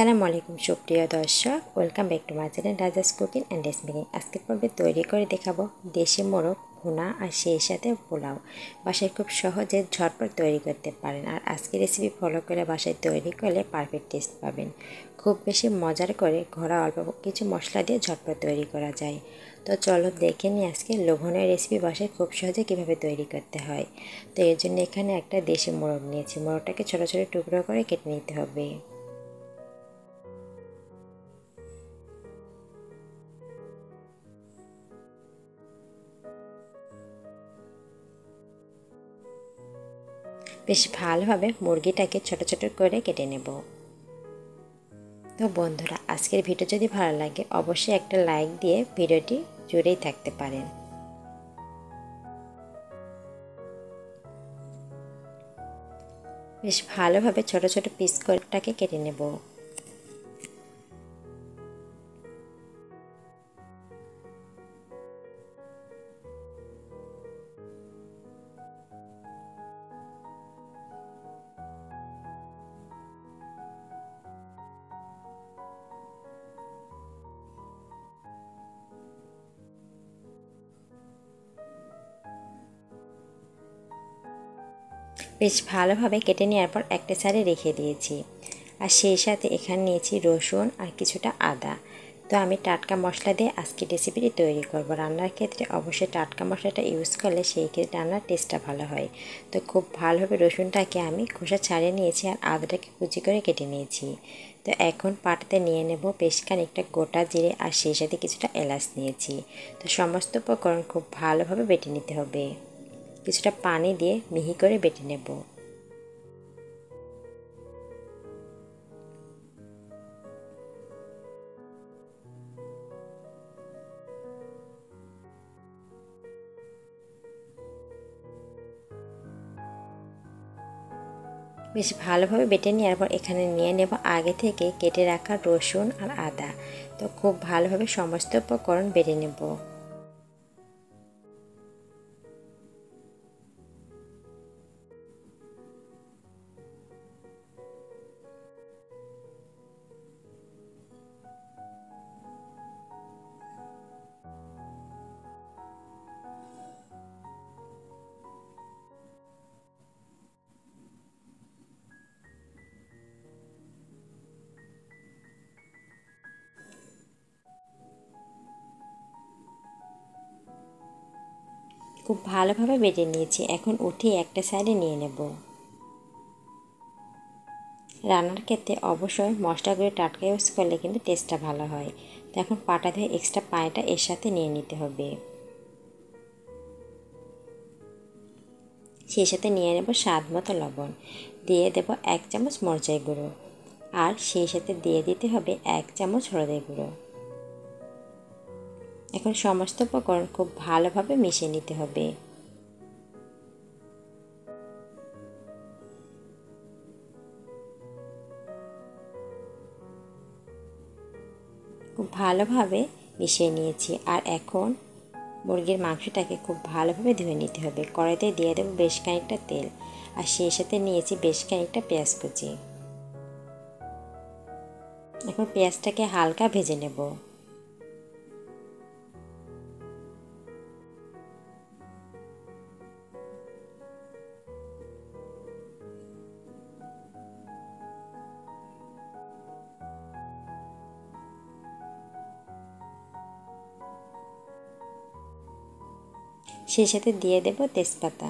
আসসালামু আলাইকুম সুপ্রিয় দর্শক, welcome back to my channel Rajas cooking and dress making. আজকের পর্বে তৈরি করে দেখাবো দেশি মোরগ ভুনা আর সেই সাথে পোলাও। বাসায় খুব সহজে ঝটপট তৈরি করতে পারেন, আর আজকের রেসিপি ফলো করে বাসায় তৈরি করলে পারফেক্ট টেস্ট পাবেন। খুব বেশি মজার করে ঘরোয়া অল্প কিছু মশলা দিয়ে ঝটপট তৈরি করা যায়। তো চলো দেখে নিই আজকে লোভনীয় রেসিপি বাসায় খুব সহজে কীভাবে তৈরি করতে হয়। তো এর জন্য এখানে একটা দেশি মোরগ নিয়েছি। মোরগটাকে ছোটো ছোটো টুকরো করে কেটে নিতে হবে। বেশ ভালোভাবে মুরগিটাকে ছোট ছোট করে কেটে নেব। তো বন্ধুরা, আজকের ভিডিও যদি ভালো লাগে অবশ্যই একটা লাইক দিয়ে ভিডিওটি জুড়েই থাকতে পারেন। বেশ ভালোভাবে ছোট ছোট পিস করেটাকে কেটে নেব। বেশ ভালোভাবে কেটে নেওয়ার পর একটা সাইডে রেখে দিয়েছি। আর সেই সাথে এখানে নিয়েছি রসুন আর কিছুটা আদা। তো আমি টাটকা মশলা দিয়ে আজকে রেসিপিটি তৈরি করব। রান্নার ক্ষেত্রে অবশ্যই টাটকা মশলাটা ইউজ করলে সেই ক্ষেত্রে রান্নার টেস্টটা ভালো হয়। তো খুব ভালোভাবে রসুনটাকে আমি খোসা ছাড়িয়ে নিয়েছি আর আদাটাকে কুচি করে কেটে নিয়েছি। তো এখন পাটাতে নিয়ে নেব বেশ খানিকটা গোটা জিরে আর সেই সাথে কিছুটা এলাচ নিয়েছি। তো সমস্ত উপকরণ খুব ভালোভাবে বেটে নিতে হবে। কিছুটা পানি দিয়ে মিহি করে বেটে নেব। বেশ ভালোভাবে বেটে নেওয়ার পর এখানে নিয়ে নেব আগে থেকে কেটে রাখা রসুন আর আদা। তো খুব ভালোভাবে সমস্ত উপকরণ বেটে নেব। খুব ভালোভাবে বেটে নিয়েছি। এখন উঠিয়ে একটা সাইডে নিয়ে নেব। রান্নার ক্ষেত্রে অবশ্যই মশলাগুলো টাটকা ইউজ করলে কিন্তু টেস্টটা ভালো হয়। তো এখন পাটা ধুয়ে এক্সট্রা পানিটা এর সাথে নিয়ে নিতে হবে। সেই সাথে নিয়ে নেব স্বাদ মতো লবণ, দিয়ে দেব 1 চামচ মরিচের গুঁড়ো, আর সেই সাথে দিয়ে দিতে হবে 1 চামচ হলুদের গুঁড়ো। এখন সমস্ত উপকরণ খুব ভালোভাবে মিশিয়ে নিতে হবে। খুব ভালোভাবে মিশিয়ে নিয়েছি। আর এখন মুরগির মাংসটাকে খুব ভালোভাবে ধুয়ে নিতে হবে। কড়াইতে দিয়ে দেবো বেশ খানিকটা তেল, আর সেই সাথে নিয়েছি বেশ খানিকটা পেঁয়াজ কুচি। এখন পেঁয়াজটাকে হালকা ভেজে নেব। সেই সাথে দিয়ে দেব তেজপাতা।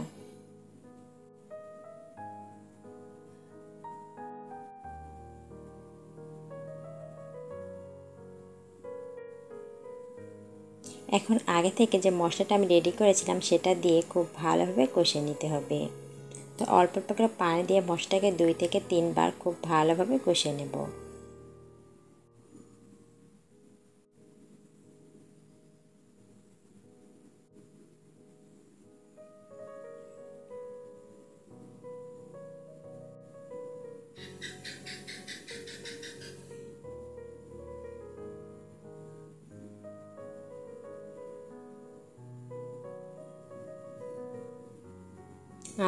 এখন আগে থেকে যে মশলাটা আমি রেডি করেছিলাম সেটা দিয়ে খুব ভালোভাবে কষিয়ে নিতে হবে। তো অল্প অল্প করে পানি দিয়ে মশলাটাকে 2 থেকে 3 বার খুব ভালোভাবে কষিয়ে নেব।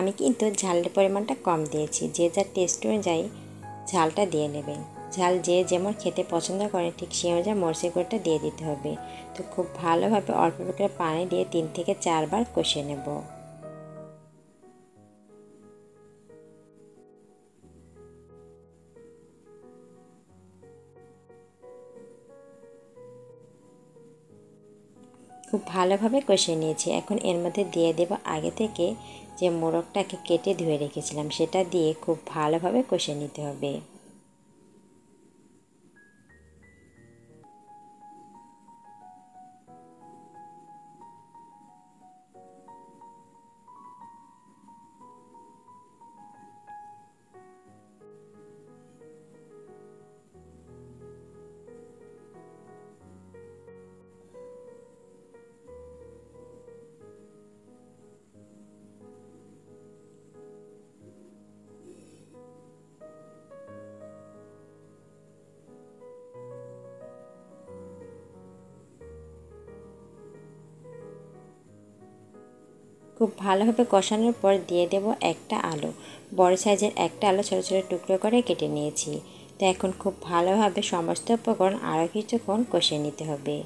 আমি কিন্তু ঝালের পরিমাণটা কম দিয়েছি, যে যার টেস্ট অনুযায়ী ঝালটা দিয়ে নেবেন। ঝাল যে যেমন খেতে পছন্দ করে ঠিক সেই অনুযায়ী মরিচের গুঁড়োটা দিয়ে দিতে হবে। তো খুব ভালোভাবে অল্প অল্প করে পানি দিয়ে 3 থেকে 4 বার কষিয়ে নেব। খুব ভালোভাবে কষিয়ে নিয়েছি। এখন এর মধ্যে দিয়ে দেব আগে থেকে যে মোরগটাকে কেটে ধুয়ে রেখেছিলাম, সেটা দিয়ে খুব ভালোভাবে কষিয়ে নিতে হবে। খুব ভালোভাবে কষানোর পর দিয়ে দেব একটা আলু। বড় সাইজের একটা আলু ছোটো ছোটো টুকরো করে কেটে নিয়েছি। তো এখন খুব ভালোভাবে সমস্ত উপকরণ আরও কিছুক্ষণ কষিয়ে নিতে হবে।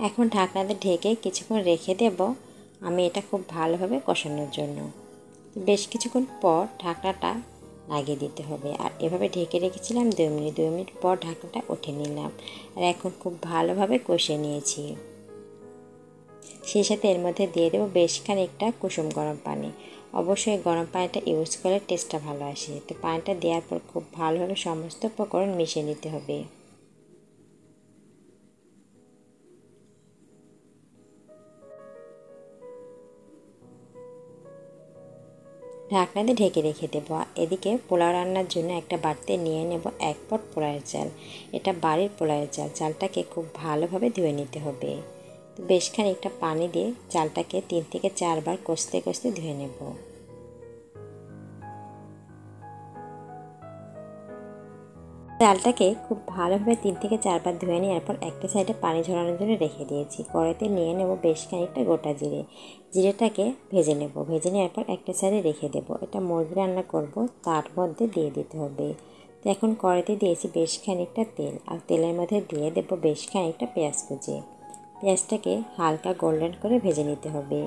এখন ঢাকনাতে ঢেকে কিছুক্ষণ রেখে দেব আমি এটা খুব ভালোভাবে কষানোর জন্য। বেশ কিছুক্ষণ পর ঢাকনাটা লাগিয়ে দিতে হবে। আর এভাবে ঢেকে রেখেছিলাম 2 মিনিট। 2 মিনিট পর ঢাকনাটা উঠে নিলাম। আর এখন খুব ভালোভাবে কষিয়ে নিয়েছি। সেই সাথে এর মধ্যে দিয়ে দেবো বেশ খানিকটা কুসুম গরম পানি। অবশ্যই গরম পানিটা ইউজ করলে টেস্টটা ভালো আসে। তো পানিটা দেওয়ার পর খুব ভালোভাবে সমস্ত উপকরণ মিশিয়ে নিতে হবে। ঢাকনা দিয়ে ঢেকে রেখে দেবো। এদিকে পোলাও রান্নার জন্য একটা বাটিতে নিয়ে নেব 1 পট পোলাওয়ের চাল। এটা বাড়ির পোলাওয়ের চাল। চালটাকে খুব ভালোভাবে ধুয়ে নিতে হবে। তো বেশ খানিকটা পানি দিয়ে চালটাকে 3 থেকে 4 বার কষতে কষতে ধুয়ে নেব। চালটাকে খুব ভালোভাবে 3 থেকে 4 বার ধুয়ে নেওয়ার পর একটা সাইডে পানি ঝরানোর জন্য রেখে দিয়েছি। কড়াইতে নিয়ে নেব বেশ খানিকটা গোটা জিরে। জিরেটাকে ভেজে নেব। ভেজে নেওয়ার পর একটা সাইডে রেখে দেব। এটা মুরগি রান্না করব, তার মধ্যে দিয়ে দিতে হবে। তো এখন কড়াইতে দিয়েছি বেশ খানিকটা তেল। আর তেলের মধ্যে দিয়ে দেব বেশ খানিকটা পেঁয়াজ কুচি। পেঁয়াজটাকে হালকা গোল্ডেন করে ভেজে নিতে হবে।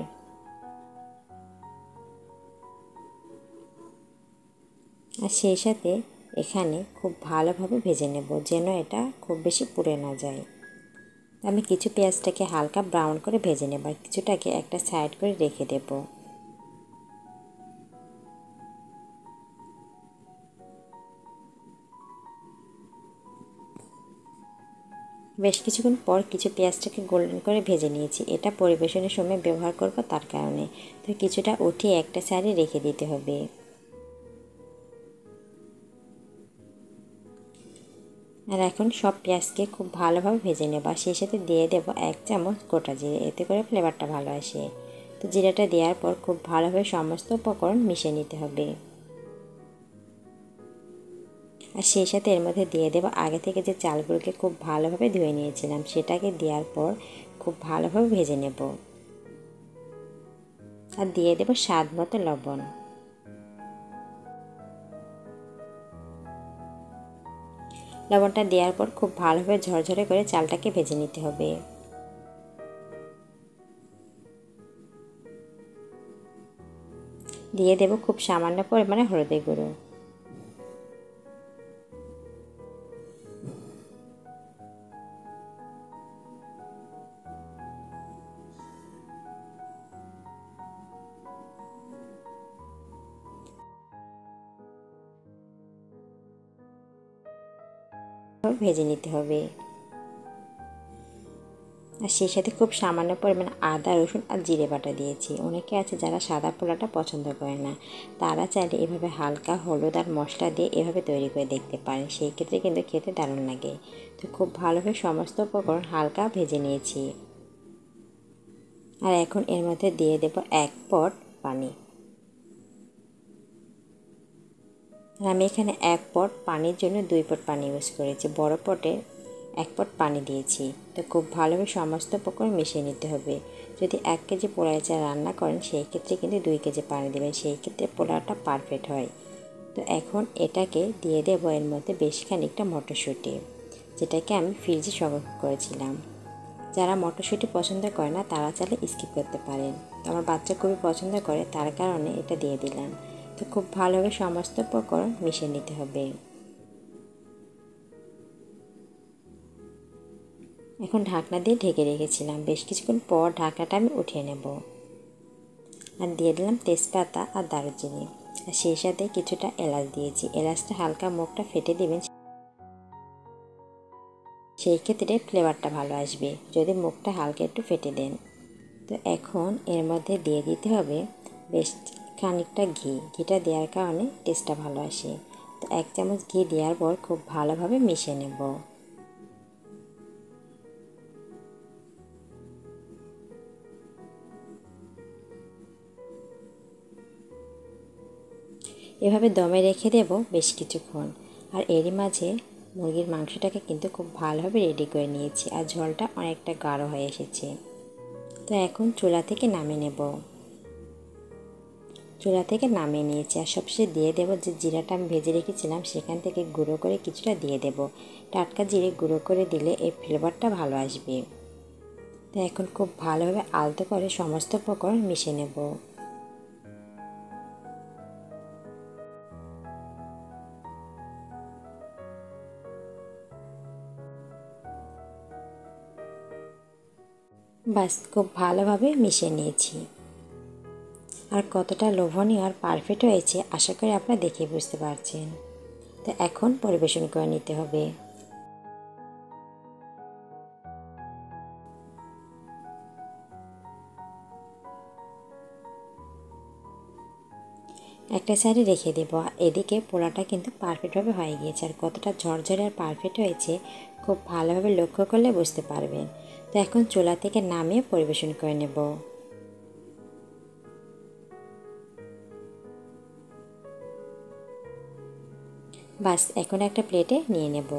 আর সেই সাথে এখানে খুব ভালোভাবে ভেজে নেব যেন এটা খুব বেশি পুড়ে না যায়। আমি কিছু পেঁয়াজটাকে হালকা ব্রাউন করে ভেজে নেব আর কিছুটাকে একটা সাইড করে রেখে দেব। বেশ কিছুক্ষণ পর কিছু পেঁয়াজটাকে গোল্ডেন করে ভেজে নিয়েছি। এটা পরিবেশনের সময় ব্যবহার করব তার কারণে। তো কিছুটা উঠিয়ে একটা সাইডে রেখে দিতে হবে। আর এখন সব পেঁয়াজকে খুব ভালোভাবে ভেজে নেব আর সেই সাথে দিয়ে দেব 1 চামচ গোটা জিরে। এতে করে ফ্লেভারটা ভালো আসে। তো জিরাটা দেওয়ার পর খুব ভালোভাবে সমস্ত উপকরণ মিশিয়ে নিতে হবে। আর সেই সাথে এর মধ্যে দিয়ে দেবো আগে থেকে যে চালগুলোকে খুব ভালোভাবে ধুয়ে নিয়েছিলাম, সেটাকে দেওয়ার পর খুব ভালোভাবে ভেজে নেব। আর দিয়ে দেবো স্বাদ মতো লবণ। লবণটা দেওয়ার পর খুব ভালোভাবে ঝরঝরে করে চালটাকে ভেজে নিতে হবে। দিয়ে দেবো খুব সামান্য পরিমাণে হলুদের গুঁড়ো। ভেজে নিতে হবে। আর সেই সাথে খুব সামান্য পরিমাণ আদা রসুন আর জিরে বাটা দিয়েছি। অনেকে আছে যারা সাদা পোলাওটা পছন্দ করে না, তারা চাইলে এভাবে হালকা হলুদ আর মশলা দিয়ে এভাবে তৈরি করে দেখতে পারেন, সেই ক্ষেত্রে কিন্তু খেতে দারুণ লাগে। তো খুব ভালোভাবে সমস্ত উপকরণ হালকা ভেজে নিয়েছি। আর এখন এর মধ্যে দিয়ে দেব 1 পট পানি। আর আমি এখানে 1 পট পানির জন্য 2 পট পানি ইউজ করেছি। বড় পটে 1 পট পানি দিয়েছি। তো খুব ভালোভাবে সমস্ত উপকরণ মিশিয়ে নিতে হবে। যদি 1 কেজি পোলাও চাল রান্না করেন সেই ক্ষেত্রে কিন্তু 2 কেজি পানি দেবেন, সেই ক্ষেত্রে পোলাওটা পারফেক্ট হয়। তো এখন এটাকে দিয়ে দেব এর মধ্যে বেশ খানিকটা মটরশুঁটি, যেটাকে আমি ফ্রিজে সংরক্ষণ করেছিলাম। যারা মটরশুঁটি পছন্দ করে না তারা চাইলে স্কিপ করতে পারেন। তো আমার বাচ্চা খুবই পছন্দ করে, তার কারণে এটা দিয়ে দিলাম। তো খুব ভালোভাবে সমস্ত উপকরণ মিশিয়ে নিতে হবে। এখন ঢাকনা দিয়ে ঢেকে রেখেছিলাম, বেশ কিছুক্ষণ পর ঢাকনাটা আমি উঠিয়ে নেব। আর দিয়ে দিলাম তেজপাতা আর দারুচিনি, আর সেই সাথে কিছুটা এলাচ দিয়েছি। এলাচটা হালকা মুখটা ফেটে দেবেন, সেই ক্ষেত্রে ফ্লেভারটা ভালো আসবে যদি মুখটা হালকা একটু ফেটে দেন। তো এখন এর মধ্যে দিয়ে দিতে হবে বেশ খানিকটা ঘি। ঘিটা দেওয়ার কারণে টেস্টটা ভালো আসে। তো 1 চামচ ঘি দেওয়ার পর খুব ভালোভাবে মিশিয়ে নেব। এভাবে দমে রেখে দেব বেশ কিছুক্ষণ। আর এরই মাঝে মুরগির মাংসটাকে কিন্তু খুব ভালোভাবে রেডি করে নিয়েছি, আর ঝোলটা অনেকটা গাঢ় হয়ে এসেছে। তো এখন চুলা থেকে নামিয়ে নেব। চুলা থেকে নামিয়ে নিয়েছি। আর সবশেষে দিয়ে দেব যে জিরাটা আমি ভেজে রেখেছিলাম, সেখান থেকে গুঁড়ো করে কিছুটা দিয়ে দেব। টাটকা জিরে গুঁড়ো করে দিলে এই ফ্লেভারটা ভালো আসবে। তো এখন খুব ভালোভাবে আলতো করে সমস্ত উপকরণ মিশিয়ে নেব। বাস খুব ভালোভাবে মিশিয়ে নিয়েছি। আর কতটা লোভনীয় আর পারফেক্ট হয়েছে আশা করি আপনারা দেখে বুঝতে পারছেন। তো এখন পরিবেশন করে নিতে হবে। একটা সাইডে রেখে দেব। এদিকে পোলাটা কিন্তু পারফেক্টভাবে হয়ে গিয়েছে। আর কতটা ঝরঝরে আর পারফেক্ট হয়েছে খুব ভালোভাবে লক্ষ্য করলে বুঝতে পারবেন। তো এখন চুলা থেকে নামিয়ে পরিবেশন করে নেব। বাস এখন একটা প্লেটে নিয়ে নেব।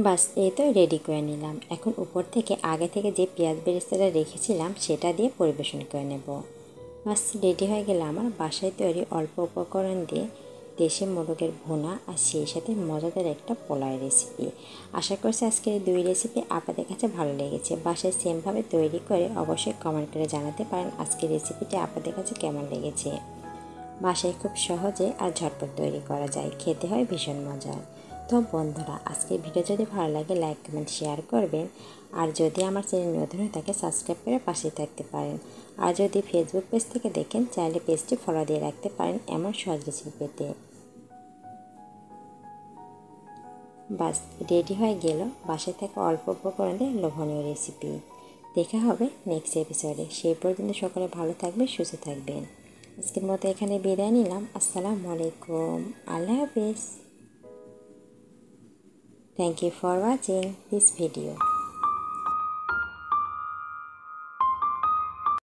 বাস এই তো রেডি করে নিলাম। এখন উপর থেকে আগে থেকে যে পেঁয়াজ বেরেস্তাটা রেখেছিলাম সেটা দিয়ে পরিবেশন করে নেব। বাস রেডি হয়ে গেল আমার বাসায় তৈরি অল্প উপকরণ দিয়ে দেশি মোরগের ভুনা, আর সেই সাথে মজাদার একটা পোলাও রেসিপি। আশা করছি আজকের এই 2 রেসিপি আপনাদের কাছে ভালো লেগেছে। বাসায় সেমভাবে তৈরি করে অবশ্যই কমেন্ট করে জানাতে পারেন আজকের রেসিপিটি আপনাদের কাছে কেমন লেগেছে। বাসায় খুব সহজে আর ঝটপট তৈরি করা যায়, খেতে হয় ভীষণ মজার। তো বন্ধুরা, আজকের ভিডিও যদি ভালো লাগে লাইক কমেন্ট শেয়ার করবেন। আর যদি আমার চ্যানেল নতুন হয়ে থাকে সাবস্ক্রাইব করে পাশে থাকতে পারেন। আর যদি ফেসবুক পেজ থেকে দেখেন চাইলে পেজটি ফলো দিয়ে রাখতে পারেন এমন সহজ রেসিপি পেতে। বাস রেডি হয়ে গেল বাসায় থাকা অল্প উপকরণে লোভনীয় রেসিপি। দেখা হবে নেক্সট এপিসোডে। সেই পর্যন্ত সকলে ভালো থাকবেন, সুস্থ থাকবেন। আজকের মতো এখানে বিদায় নিলাম। আসসালামু আলাইকুম। আল্লাহ হাফিজ। Thank you for watching this video.